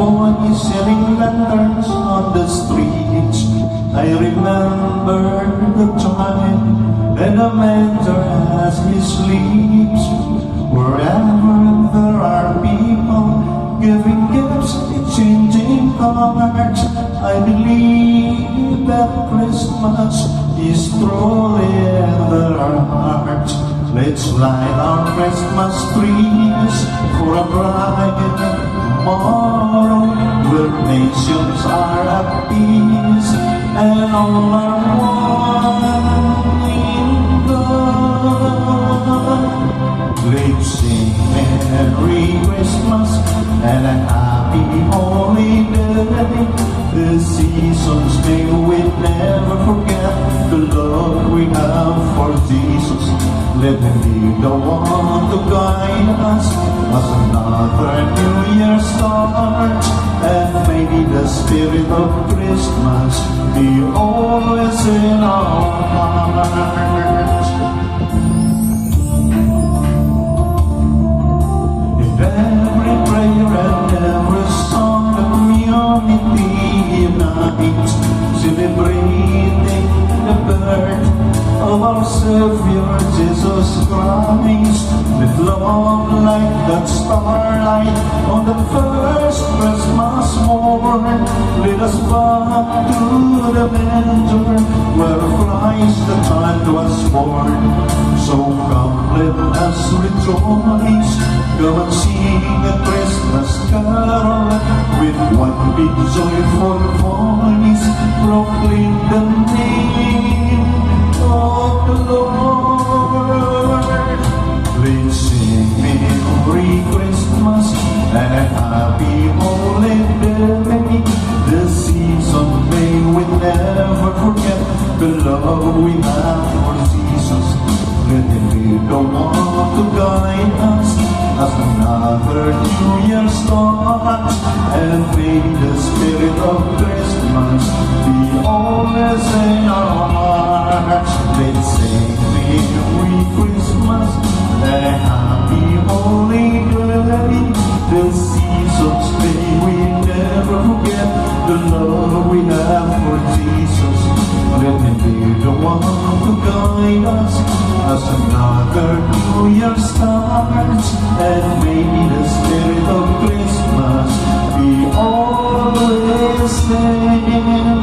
boy selling lanterns on the streets. I remember the time when a mentor as he sleeps. Wherever there are people giving gifts, exchanging hearts, I believe that Christmas is truly in their hearts. Let's light our Christmas trees for a bright tomorrow, where nations are at peace and all are one in God. Let's sing Merry Christmas and a happy holiday. The seasons may we never forget the love we have for Jesus. Let him be the one to guide us as another new year starts. And maybe the spirit of Christmas be always in our hearts. In every prayer and every song, the community unites, celebrating the birth of our Savior Jesus Christ. With love like that starlight on the first Christmas morn, lead us back to the manger where Christ the child was born. So come, let us rejoice, go and sing a Christmas carol with one big joyful voice, proclaim the name of the Lord. Let's sing Merry Christmas and a happy holiday. The season may we never forget the love we have for Jesus. Let him be the one to guide us as another new year starts. And may the spirit of Christmas be always in our hearts. Let's sing Merry Christmas and a happy holiday. The seasons may we never forget the love we have for Jesus. Let him be the one to guide us as another new year starts. And may the spirit of Christmas be always there.